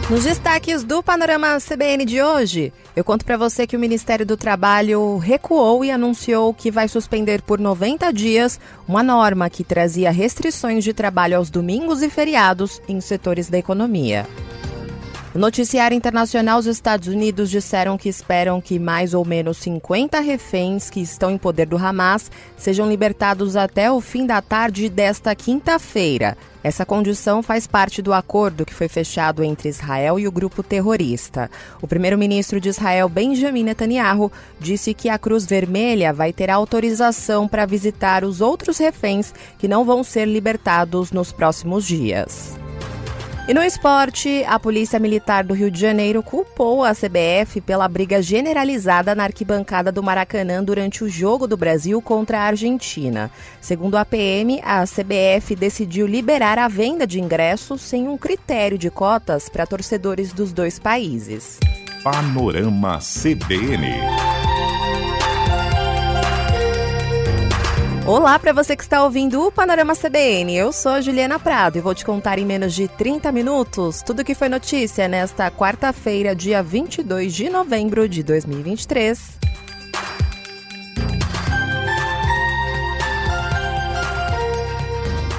Nos destaques do Panorama CBN de hoje, eu conto para você que o Ministério do Trabalho recuou e anunciou que vai suspender por 90 dias uma norma que trazia restrições de trabalho aos domingos e feriados em setores da economia. No noticiário internacional, os Estados Unidos disseram que esperam que mais ou menos 50 reféns que estão em poder do Hamas sejam libertados até o fim da tarde desta quinta-feira. Essa condição faz parte do acordo que foi fechado entre Israel e o grupo terrorista. O primeiro-ministro de Israel, Benjamin Netanyahu, disse que a Cruz Vermelha vai ter autorização para visitar os outros reféns que não vão ser libertados nos próximos dias. E no esporte, a Polícia Militar do Rio de Janeiro culpou a CBF pela briga generalizada na arquibancada do Maracanã durante o jogo do Brasil contra a Argentina. Segundo a PM, a CBF decidiu liberar a venda de ingressos sem um critério de cotas para torcedores dos dois países. Panorama CBN. Olá para você que está ouvindo o Panorama CBN, eu sou a Juliana Prado e vou te contar em menos de 30 minutos tudo o que foi notícia nesta quarta-feira, dia 22 de novembro de 2023.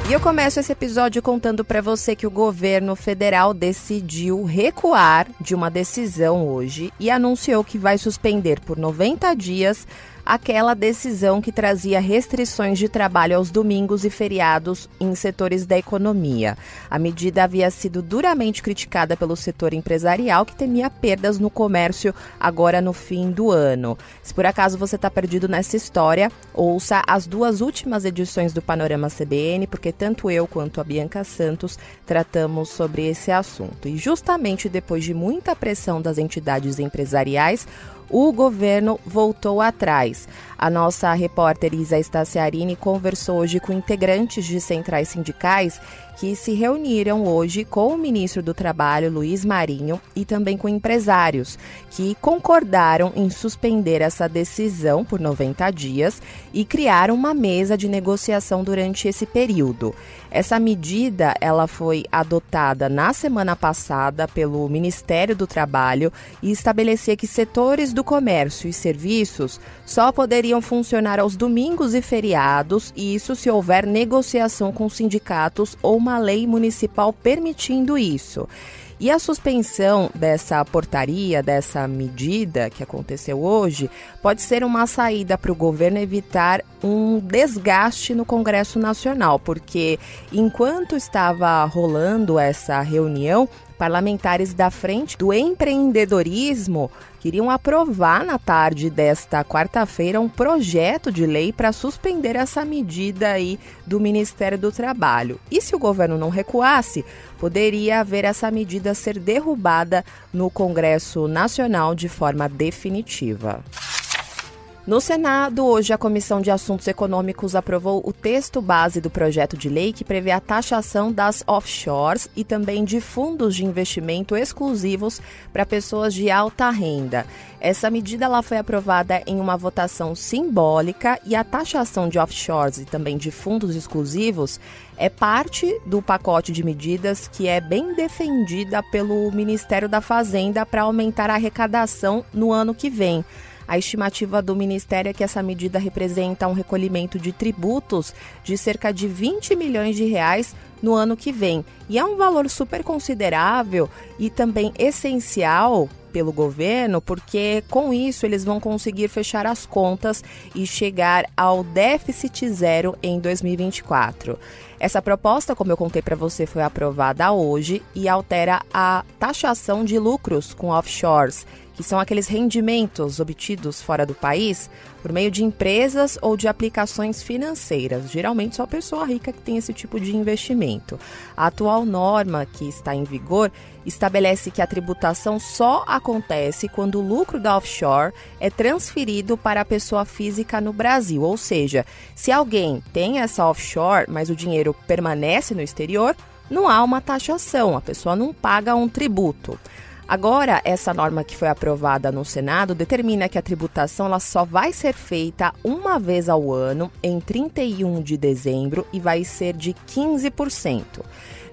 E eu começo esse episódio contando para você que o governo federal decidiu recuar de uma decisão hoje e anunciou que vai suspender por 90 dias aquela decisão que trazia restrições de trabalho aos domingos e feriados em setores da economia. A medida havia sido duramente criticada pelo setor empresarial, que temia perdas no comércio agora no fim do ano. Se por acaso você está perdido nessa história, ouça as duas últimas edições do Panorama CBN, porque tanto eu quanto a Bianca Santos tratamos sobre esse assunto. E justamente depois de muita pressão das entidades empresariais, o governo voltou atrás. A nossa repórter Isa Staciarini conversou hoje com integrantes de centrais sindicais que se reuniram hoje com o ministro do Trabalho, Luiz Marinho, e também com empresários, que concordaram em suspender essa decisão por 90 dias e criaram uma mesa de negociação durante esse período. Essa medida ela foi adotada na semana passada pelo Ministério do Trabalho e estabelecia que setores do comércio e serviços só poderiam funcionar aos domingos e feriados, e isso se houver negociação com sindicatos ou uma lei municipal permitindo isso. E a suspensão dessa portaria, dessa medida que aconteceu hoje, pode ser uma saída para o governo evitar um desgaste no Congresso Nacional, porque enquanto estava rolando essa reunião, parlamentares da Frente do Empreendedorismo queriam aprovar na tarde desta quarta-feira um projeto de lei para suspender essa medida aí do Ministério do Trabalho. E se o governo não recuasse, poderia haver essa medida ser derrubada no Congresso Nacional de forma definitiva. No Senado, hoje a Comissão de Assuntos Econômicos aprovou o texto base do projeto de lei que prevê a taxação das offshores e também de fundos de investimento exclusivos para pessoas de alta renda. Essa medida ela foi aprovada em uma votação simbólica e a taxação de offshores e também de fundos exclusivos é parte do pacote de medidas que é bem defendida pelo Ministério da Fazenda para aumentar a arrecadação no ano que vem. A estimativa do Ministério é que essa medida representa um recolhimento de tributos de cerca de 20 milhões de reais no ano que vem. E é um valor super considerável e também essencial pelo governo, porque com isso eles vão conseguir fechar as contas e chegar ao déficit zero em 2024. Essa proposta, como eu contei para você, foi aprovada hoje e altera a taxação de lucros com offshores, que são aqueles rendimentos obtidos fora do país por meio de empresas ou de aplicações financeiras. Geralmente só pessoa rica que tem esse tipo de investimento. A atual norma que está em vigor estabelece que a tributação só acontece quando o lucro da offshore é transferido para a pessoa física no Brasil. Ou seja, se alguém tem essa offshore, mas o dinheiro permanece no exterior, não há uma taxação, a pessoa não paga um tributo. Agora, essa norma que foi aprovada no Senado determina que a tributação ela só vai ser feita uma vez ao ano, em 31 de dezembro, e vai ser de 15%.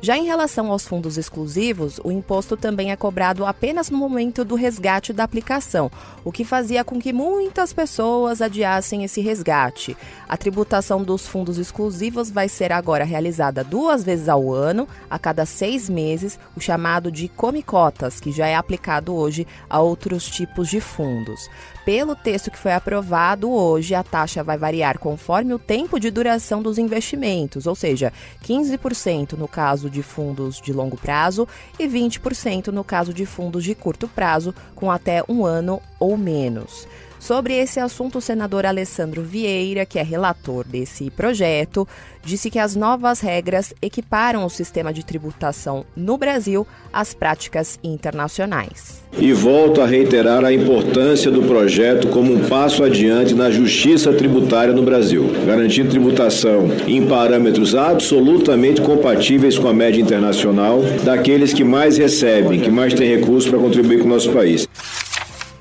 Já em relação aos fundos exclusivos, o imposto também é cobrado apenas no momento do resgate da aplicação, o que fazia com que muitas pessoas adiassem esse resgate. A tributação dos fundos exclusivos vai ser agora realizada 2 vezes ao ano, a cada 6 meses, o chamado de come-cotas, que já é aplicado hoje a outros tipos de fundos. Pelo texto que foi aprovado hoje, a taxa vai variar conforme o tempo de duração dos investimentos, ou seja, 15% no caso de fundos de longo prazo e 20% no caso de fundos de curto prazo, com até 1 ano ou menos. Sobre esse assunto, o senador Alessandro Vieira, que é relator desse projeto, disse que as novas regras equiparam o sistema de tributação no Brasil às práticas internacionais. E volto a reiterar a importância do projeto como um passo adiante na justiça tributária no Brasil, garantindo tributação em parâmetros absolutamente compatíveis com a média internacional daqueles que mais recebem, que mais têm recursos para contribuir com o nosso país.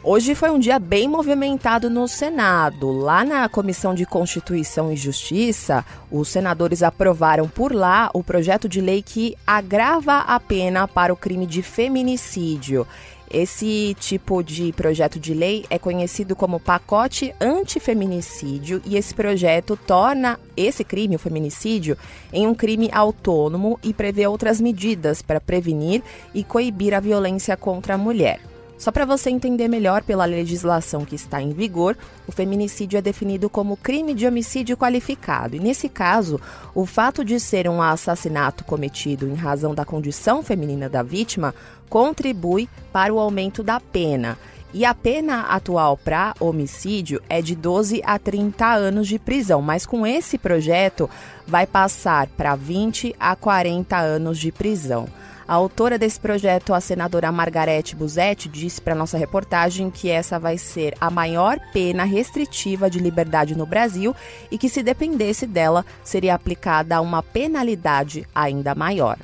Hoje foi um dia bem movimentado no Senado. Lá na Comissão de Constituição e Justiça, os senadores aprovaram por lá o projeto de lei que agrava a pena para o crime de feminicídio. Esse tipo de projeto de lei é conhecido como pacote antifeminicídio e esse projeto torna esse crime, o feminicídio, em um crime autônomo e prevê outras medidas para prevenir e coibir a violência contra a mulher. Só para você entender melhor pela legislação que está em vigor, o feminicídio é definido como crime de homicídio qualificado. E nesse caso, o fato de ser um assassinato cometido em razão da condição feminina da vítima contribui para o aumento da pena. E a pena atual para homicídio é de 12 a 30 anos de prisão, mas com esse projeto vai passar para 20 a 40 anos de prisão. A autora desse projeto, a senadora Margarete Busetti, disse para nossa reportagem que essa vai ser a maior pena restritiva de liberdade no Brasil e que, se dependesse dela, seria aplicada uma penalidade ainda maior.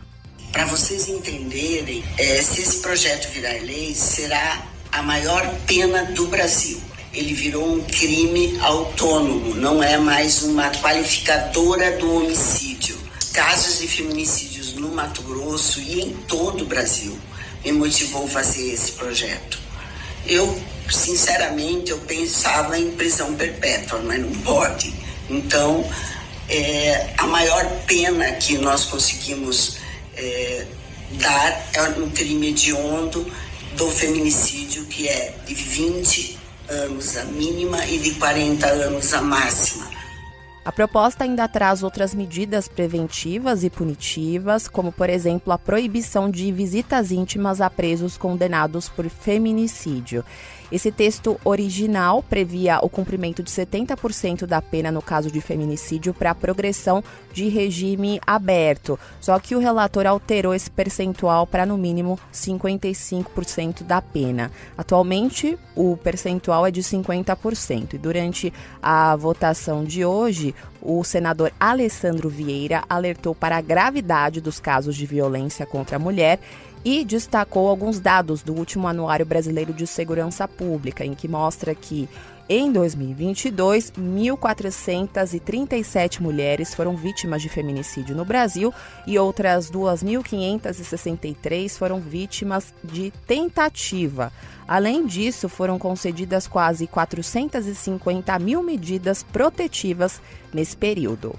Para vocês entenderem, se esse projeto virar lei, será a maior pena do Brasil. Ele virou um crime autônomo, não é mais uma qualificadora do homicídio. Casos de feminicídios no Mato Grosso e em todo o Brasil me motivou a fazer esse projeto. Eu, sinceramente, eu pensava em prisão perpétua, mas não pode. Então, a maior pena que nós conseguimos dar é um crime hediondo do feminicídio, que é de 20 anos a mínima e de 40 anos a máxima. A proposta ainda traz outras medidas preventivas e punitivas, como, por exemplo, a proibição de visitas íntimas a presos condenados por feminicídio. Esse texto original previa o cumprimento de 70% da pena no caso de feminicídio para a progressão de regime aberto, só que o relator alterou esse percentual para, no mínimo, 55% da pena. Atualmente, o percentual é de 50%. E durante a votação de hoje, o senador Alessandro Vieira alertou para a gravidade dos casos de violência contra a mulher e destacou alguns dados do último Anuário Brasileiro de Segurança Pública, em que mostra que, em 2022, 1.437 mulheres foram vítimas de feminicídio no Brasil e outras 2.563 foram vítimas de tentativa. Além disso, foram concedidas quase 450 mil medidas protetivas nesse período.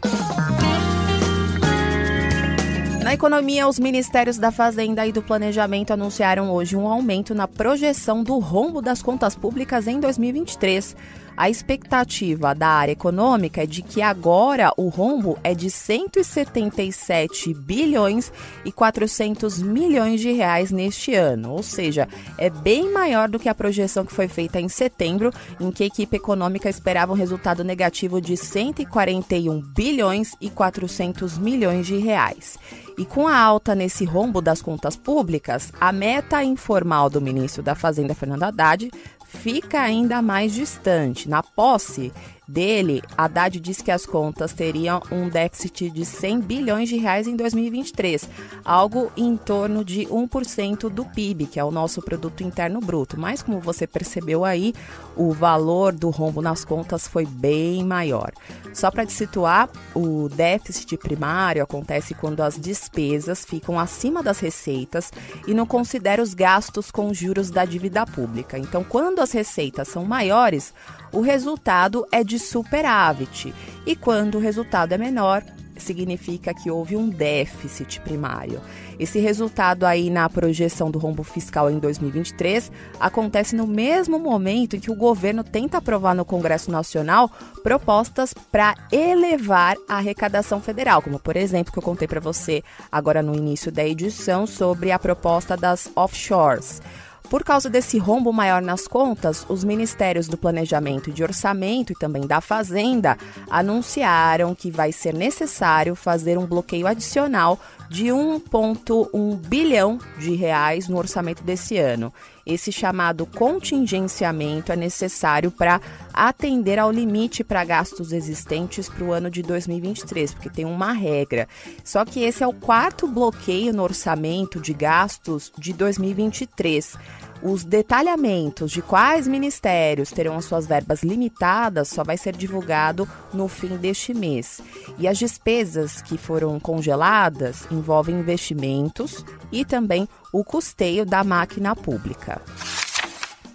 Na economia, os Ministérios da Fazenda e do Planejamento anunciaram hoje um aumento na projeção do rombo das contas públicas em 2023. A expectativa da área econômica é de que agora o rombo é de 177 bilhões e 400 milhões de reais neste ano, ou seja, é bem maior do que a projeção que foi feita em setembro, em que a equipe econômica esperava um resultado negativo de 141 bilhões e 400 milhões de reais. E com a alta nesse rombo das contas públicas, a meta informal do ministro da Fazenda, Fernando Haddad, fica ainda mais distante. Na posse dele, Haddad disse que as contas teriam um déficit de 100 bilhões de reais em 2023, algo em torno de 1% do PIB, que é o nosso produto interno bruto. Mas, como você percebeu aí, o valor do rombo nas contas foi bem maior. Só para te situar, o déficit primário acontece quando as despesas ficam acima das receitas e não considera os gastos com juros da dívida pública. Então, quando as receitas são maiores, o resultado é de superávit. E quando o resultado é menor, significa que houve um déficit primário. Esse resultado aí na projeção do rombo fiscal em 2023 acontece no mesmo momento em que o governo tenta aprovar no Congresso Nacional propostas para elevar a arrecadação federal, como por exemplo que eu contei para você agora no início da edição sobre a proposta das offshores. Por causa desse rombo maior nas contas, os ministérios do Planejamento e de Orçamento e também da Fazenda anunciaram que vai ser necessário fazer um bloqueio adicional de 1,1 bilhão de reais no orçamento desse ano. Esse chamado contingenciamento é necessário para atender ao limite para gastos existentes para o ano de 2023, porque tem uma regra. Só que esse é o quarto bloqueio no orçamento de gastos de 2023. Os detalhamentos de quais ministérios terão as suas verbas limitadas só vai ser divulgado no fim deste mês. E as despesas que foram congeladas envolvem investimentos e também o custeio da máquina pública.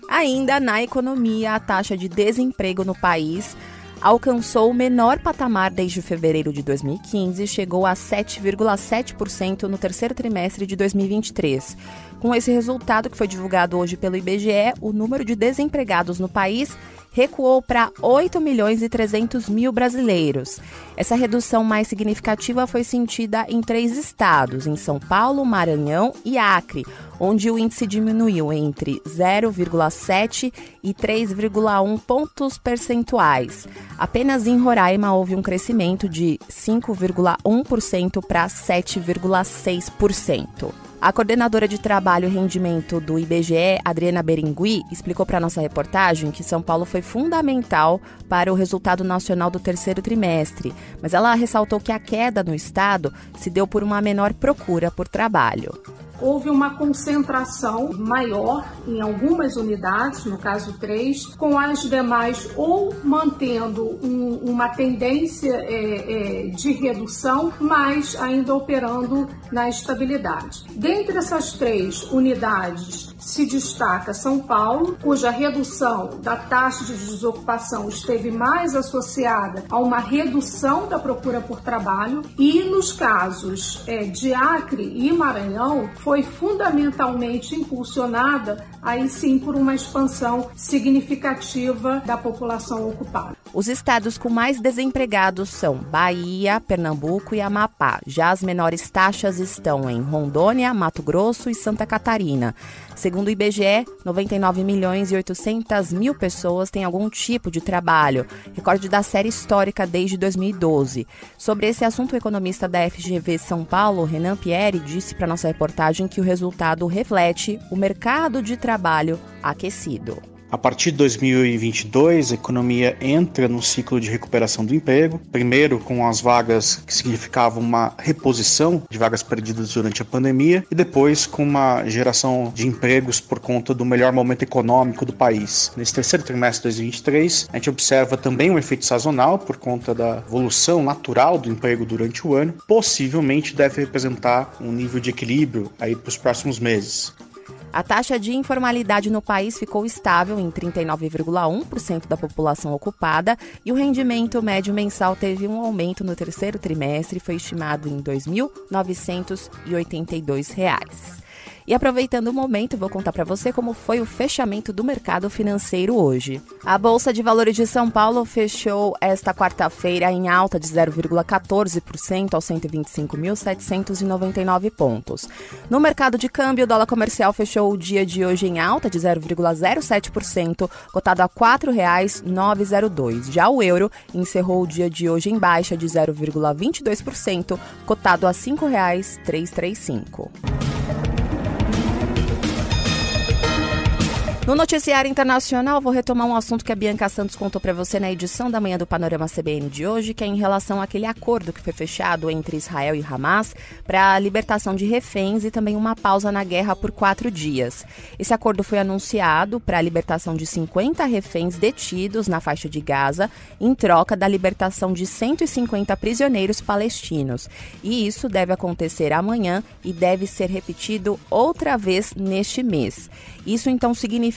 Ainda na economia, a taxa de desemprego no país alcançou o menor patamar desde fevereiro de 2015 e chegou a 7,7% no terceiro trimestre de 2023. Com esse resultado, que foi divulgado hoje pelo IBGE, o número de desempregados no país recuou para 8 milhões e 300 mil brasileiros. Essa redução mais significativa foi sentida em 3 estados, em São Paulo, Maranhão e Acre, onde o índice diminuiu entre 0,7 e 3,1 pontos percentuais. Apenas em Roraima houve um crescimento de 5,1% para 7,6%. A coordenadora de Trabalho e Rendimento do IBGE, Adriana Berengui, explicou para a nossa reportagem que São Paulo foi fundamental para o resultado nacional do terceiro trimestre, mas ela ressaltou que a queda no estado se deu por uma menor procura por trabalho. Houve uma concentração maior em algumas unidades, no caso 3, com as demais ou mantendo uma tendência de redução, mas ainda operando na estabilidade. Dentre essas 3 unidades, se destaca São Paulo, cuja redução da taxa de desocupação esteve mais associada a uma redução da procura por trabalho, e nos casos de Acre e Maranhão, foi fundamentalmente impulsionada, aí sim, por uma expansão significativa da população ocupada. Os estados com mais desempregados são Bahia, Pernambuco e Amapá. Já as menores taxas estão em Rondônia, Mato Grosso e Santa Catarina. Segundo o IBGE, 99 milhões e 800 mil pessoas têm algum tipo de trabalho, recorde da série histórica desde 2012. Sobre esse assunto, o economista da FGV São Paulo, Renan Pieri, disse para nossa reportagem que o resultado reflete o mercado de trabalho aquecido. A partir de 2022, a economia entra no ciclo de recuperação do emprego, primeiro com as vagas que significavam uma reposição de vagas perdidas durante a pandemia e depois com uma geração de empregos por conta do melhor momento econômico do país. Nesse terceiro trimestre de 2023, a gente observa também um efeito sazonal por conta da evolução natural do emprego durante o ano, possivelmente deve representar um nível de equilíbrio aí para os próximos meses. A taxa de informalidade no país ficou estável em 39,1% da população ocupada e o rendimento médio mensal teve um aumento no terceiro trimestre e foi estimado em R$ 2.982. E aproveitando o momento, vou contar para você como foi o fechamento do mercado financeiro hoje. A Bolsa de Valores de São Paulo fechou esta quarta-feira em alta de 0,14% aos 125.799 pontos. No mercado de câmbio, o dólar comercial fechou o dia de hoje em alta de 0,07%, cotado a R$ 4,902. Já o euro encerrou o dia de hoje em baixa de 0,22%, cotado a R$ 5,335. No noticiário internacional, vou retomar um assunto que a Bianca Santos contou para você na edição da manhã do Panorama CBN de hoje, que é em relação àquele acordo que foi fechado entre Israel e Hamas para a libertação de reféns e também uma pausa na guerra por 4 dias. Esse acordo foi anunciado para a libertação de 50 reféns detidos na faixa de Gaza, em troca da libertação de 150 prisioneiros palestinos. E isso deve acontecer amanhã e deve ser repetido outra vez neste mês. Isso então significa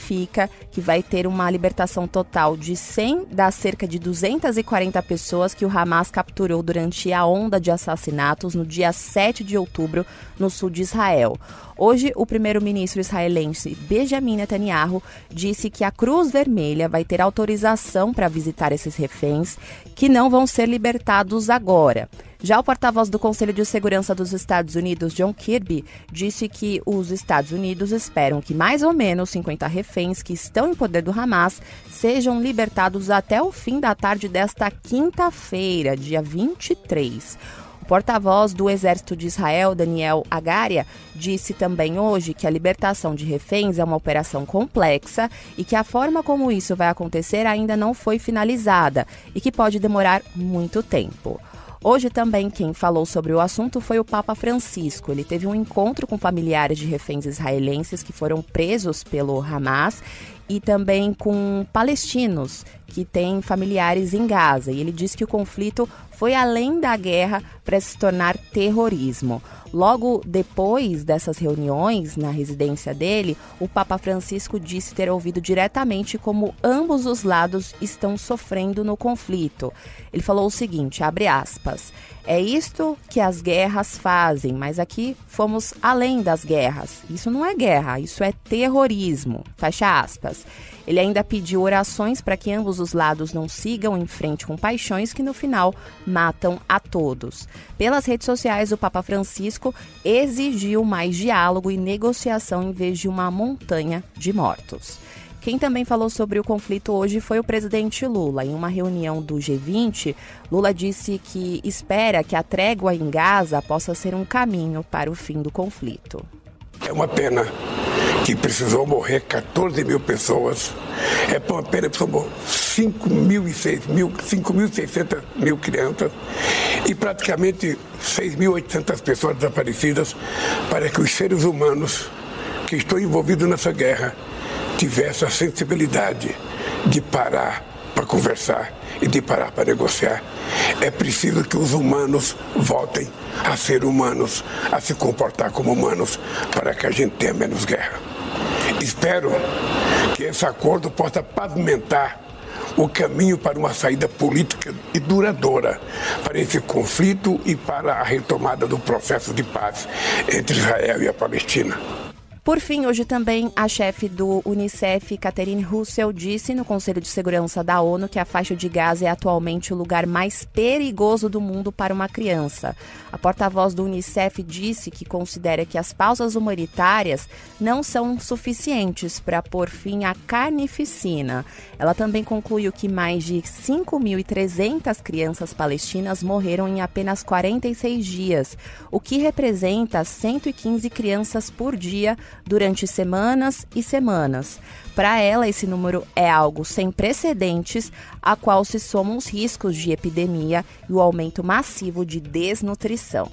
que vai ter uma libertação total de 100 das cerca de 240 pessoas que o Hamas capturou durante a onda de assassinatos no dia 7 de outubro no sul de Israel. Hoje, o primeiro-ministro israelense Benjamin Netanyahu disse que a Cruz Vermelha vai ter autorização para visitar esses reféns, que não vão ser libertados agora. Já o porta-voz do Conselho de Segurança dos Estados Unidos, John Kirby, disse que os Estados Unidos esperam que mais ou menos 50 reféns que estão em poder do Hamas sejam libertados até o fim da tarde desta quinta-feira, dia 23. O porta-voz do Exército de Israel, Daniel Hagari, disse também hoje que a libertação de reféns é uma operação complexa e que a forma como isso vai acontecer ainda não foi finalizada e que pode demorar muito tempo. Hoje também quem falou sobre o assunto foi o Papa Francisco. Ele teve um encontro com familiares de reféns israelenses que foram presos pelo Hamas e também com palestinos que têm familiares em Gaza. E ele disse que o conflito foi além da guerra para se tornar terrorismo. Logo depois dessas reuniões na residência dele, o Papa Francisco disse ter ouvido diretamente como ambos os lados estão sofrendo no conflito. Ele falou o seguinte, abre aspas, é isto que as guerras fazem, mas aqui fomos além das guerras. Isso não é guerra, isso é terrorismo, fecha aspas. Ele ainda pediu orações para que ambos os lados não sigam em frente com paixões que no final matam a todos. Pelas redes sociais, o Papa Francisco exigiu mais diálogo e negociação em vez de uma montanha de mortos. Quem também falou sobre o conflito hoje foi o presidente Lula. Em uma reunião do G20, Lula disse que espera que a trégua em Gaza possa ser um caminho para o fim do conflito. É uma pena que precisou morrer 14 mil pessoas. É uma pena que precisou morrer 5.600 crianças e praticamente 6.800 pessoas desaparecidas para que os seres humanos que estão envolvidos nessa guerra tivesse a sensibilidade de parar para conversar e de parar para negociar. É preciso que os humanos voltem a ser humanos, a se comportar como humanos, para que a gente tenha menos guerra. Espero que esse acordo possa pavimentar o caminho para uma saída política e duradoura para esse conflito e para a retomada do processo de paz entre Israel e a Palestina. Por fim, hoje também a chefe do Unicef, Catherine Russell, disse no Conselho de Segurança da ONU que a faixa de Gaza é atualmente o lugar mais perigoso do mundo para uma criança. A porta-voz do Unicef disse que considera que as pausas humanitárias não são suficientes para pôr fim à carnificina. Ela também concluiu que mais de 5.300 crianças palestinas morreram em apenas 46 dias, o que representa 115 crianças por dia durante semanas e semanas. Para ela, esse número é algo sem precedentes, a qual se somam os riscos de epidemia e o aumento massivo de desnutrição.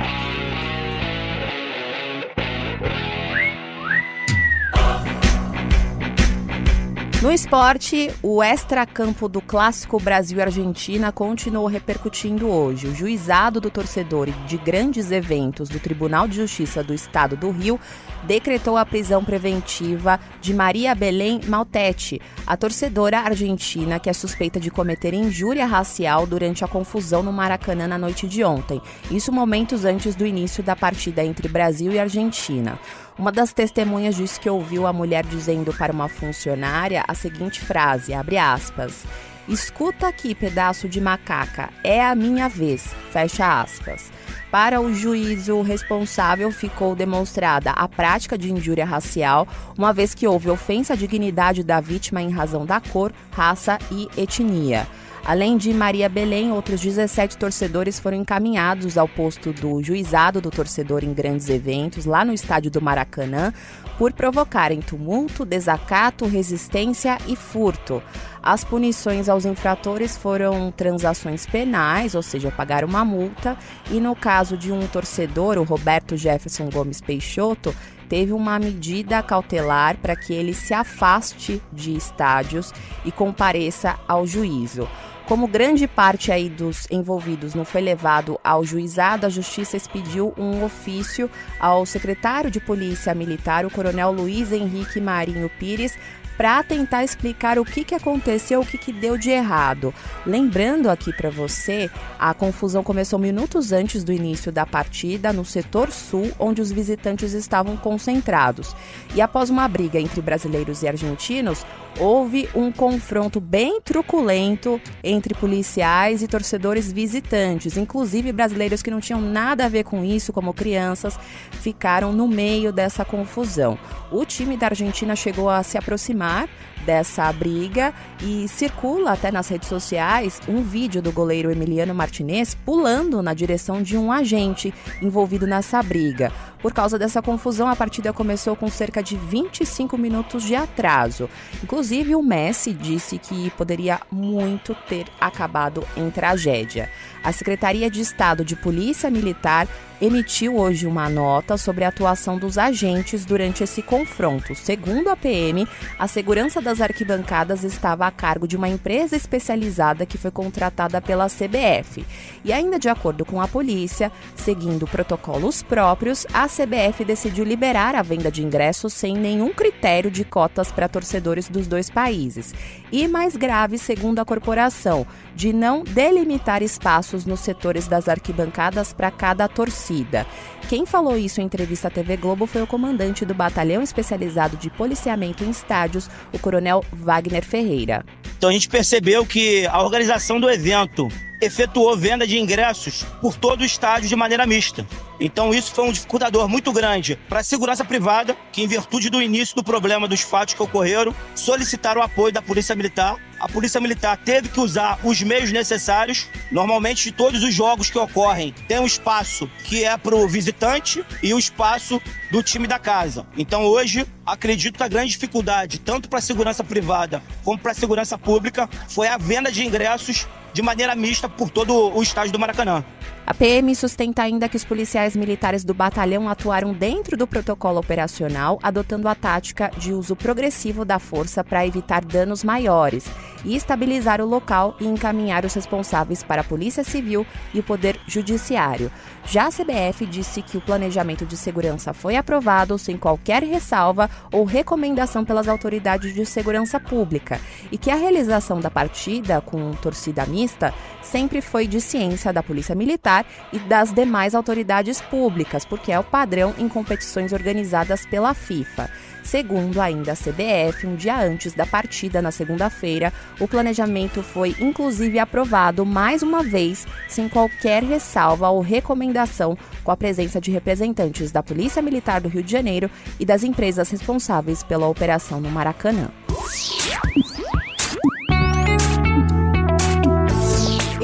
No esporte, o extracampo do clássico Brasil e Argentina continuou repercutindo hoje. O juizado do torcedor de grandes eventos do Tribunal de Justiça do Estado do Rio decretou a prisão preventiva de Maria Belém Maltetti, a torcedora argentina que é suspeita de cometer injúria racial durante a confusão no Maracanã na noite de ontem. Isso momentos antes do início da partida entre Brasil e Argentina. Uma das testemunhas disse que ouviu a mulher dizendo para uma funcionária a seguinte frase, abre aspas, escuta aqui, pedaço de macaca, é a minha vez, fecha aspas. Para o juízo responsável, ficou demonstrada a prática de injúria racial, uma vez que houve ofensa à dignidade da vítima em razão da cor, raça e etnia. Além de Maria Belém, outros 17 torcedores foram encaminhados ao posto do juizado do torcedor em grandes eventos, lá no estádio do Maracanã, por provocarem tumulto, desacato, resistência e furto. As punições aos infratores foram transações penais, ou seja, pagar uma multa, e no caso de um torcedor, o Roberto Jefferson Gomes Peixoto, teve uma medida cautelar para que ele se afaste de estádios e compareça ao juízo. Como grande parte aí dos envolvidos não foi levado ao juizado, a Justiça expediu um ofício ao secretário de Polícia Militar, o coronel Luiz Henrique Marinho Pires, para tentar explicar o que aconteceu, o que deu de errado. Lembrando aqui para você, a confusão começou minutos antes do início da partida, no setor sul, onde os visitantes estavam concentrados. E após uma briga entre brasileiros e argentinos, houve um confronto bem truculento entre policiais e torcedores visitantes. Inclusive, brasileiros que não tinham nada a ver com isso, como crianças, ficaram no meio dessa confusão. O time da Argentina chegou a se aproximar dessa briga e circula até nas redes sociais um vídeo do goleiro Emiliano Martinez pulando na direção de um agente envolvido nessa briga. Por causa dessa confusão, a partida começou com cerca de 25 minutos de atraso. Inclusive, o Messi disse que poderia muito ter acabado em tragédia. A Secretaria de Estado de Polícia Militar emitiu hoje uma nota sobre a atuação dos agentes durante esse confronto. Segundo a PM, a segurança das arquibancadas estava a cargo de uma empresa especializada que foi contratada pela CBF. E ainda de acordo com a polícia, seguindo protocolos próprios, a CBF decidiu liberar a venda de ingressos sem nenhum critério de cotas para torcedores dos dois países. E mais grave, segundo a corporação, de não delimitar espaços nos setores das arquibancadas para cada torcida. Quem falou isso em entrevista à TV Globo foi o comandante do Batalhão Especializado de Policiamento em Estádios, o coronel Wagner Ferreira. Então a gente percebeu que a organização do evento efetuou venda de ingressos por todo o estádio de maneira mista. Então isso foi um dificultador muito grande para a segurança privada, que em virtude do início do problema dos fatos que ocorreram, solicitaram o apoio da Polícia Militar. A Polícia Militar teve que usar os meios necessários. Normalmente, de todos os jogos que ocorrem, tem um espaço que é para o visitante e o espaço do time da casa. Então hoje, acredito que a grande dificuldade, tanto para a segurança privada como para a segurança pública, foi a venda de ingressos de maneira mista por todo o estádio do Maracanã. A PM sustenta ainda que os policiais militares do batalhão atuaram dentro do protocolo operacional, adotando a tática de uso progressivo da força para evitar danos maiores e estabilizar o local e encaminhar os responsáveis para a Polícia Civil e o Poder Judiciário. Já a CBF disse que o planejamento de segurança foi aprovado sem qualquer ressalva ou recomendação pelas autoridades de segurança pública e que a realização da partida com torcida mista sempre foi de ciência da Polícia Militar e das demais autoridades públicas, porque é o padrão em competições organizadas pela FIFA. Segundo ainda a CBF, um dia antes da partida, na segunda-feira, o planejamento foi inclusive aprovado mais uma vez, sem qualquer ressalva ou recomendação, com a presença de representantes da Polícia Militar do Rio de Janeiro e das empresas responsáveis pela operação no Maracanã.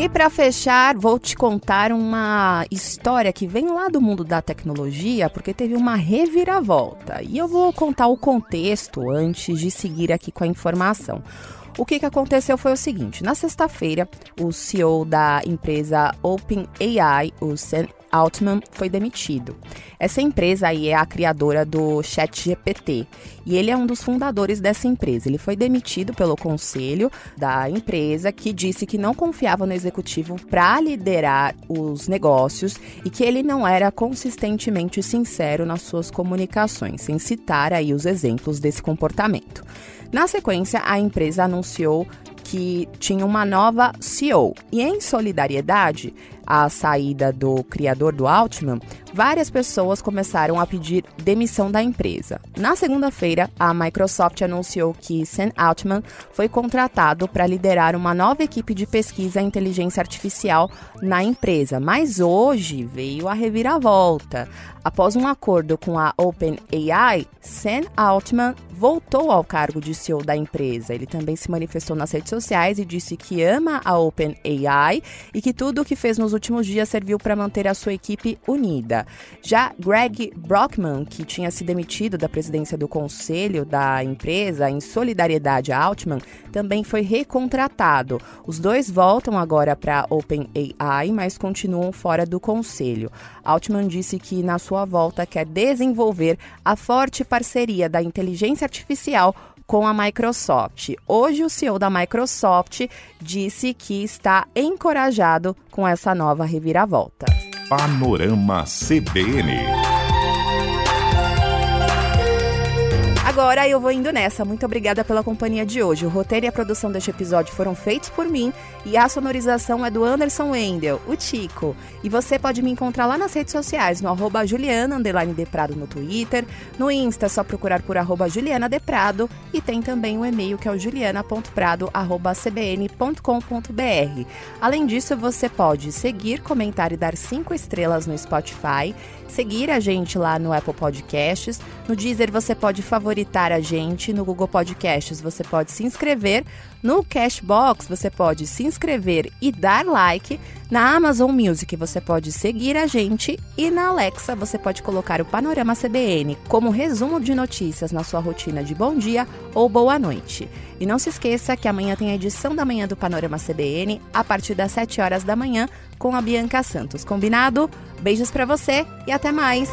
E para fechar, vou te contar uma história que vem lá do mundo da tecnologia, porque teve uma reviravolta. E eu vou contar o contexto antes de seguir aqui com a informação. O que aconteceu foi o seguinte: na sexta-feira, o CEO da empresa OpenAI, o Sam Altman, foi demitido. Essa empresa aí é a criadora do ChatGPT e ele é um dos fundadores dessa empresa. Ele foi demitido pelo conselho da empresa, que disse que não confiava no executivo para liderar os negócios e que ele não era consistentemente sincero nas suas comunicações, sem citar aí os exemplos desse comportamento. Na sequência, a empresa anunciou que tinha uma nova CEO. E em solidariedade, a saída do criador do Altman, várias pessoas começaram a pedir demissão da empresa. Na segunda-feira, a Microsoft anunciou que Sam Altman foi contratado para liderar uma nova equipe de pesquisa em inteligência artificial na empresa. Mas hoje veio a reviravolta. Após um acordo com a OpenAI, Sam Altman voltou ao cargo de CEO da empresa. Ele também se manifestou nas redes sociais e disse que ama a OpenAI e que tudo o que fez nos últimos dias serviu para manter a sua equipe unida. Já Greg Brockman, que tinha se demitido da presidência do conselho da empresa em solidariedade a Altman, também foi recontratado. Os dois voltam agora para a OpenAI, mas continuam fora do conselho. Altman disse que na sua volta quer desenvolver a forte parceria da inteligência artificial com a Microsoft. Hoje, o CEO da Microsoft disse que está encorajado com essa nova reviravolta. Panorama CBN. Agora eu vou indo nessa. Muito obrigada pela companhia de hoje. O roteiro e a produção deste episódio foram feitos por mim e a sonorização é do Anderson Wendel, o Tico. E você pode me encontrar lá nas redes sociais, no @Juliana_Deprado no Twitter, no Insta é só procurar por @JulianaDeprado e tem também o e-mail que é o juliana.prado@cbn.com.br. Além disso, você pode seguir, comentar e dar 5 estrelas no Spotify, seguir a gente lá no Apple Podcasts, no Deezer você pode favoritar a gente, no Google Podcasts você pode se inscrever, no Cashbox você pode se inscrever e dar like, na Amazon Music você pode seguir a gente e na Alexa você pode colocar o Panorama CBN como resumo de notícias na sua rotina de bom dia ou boa noite. E não se esqueça que amanhã tem a edição da manhã do Panorama CBN a partir das 7 horas da manhã com a Bianca Santos. Combinado? Beijos pra você e até mais!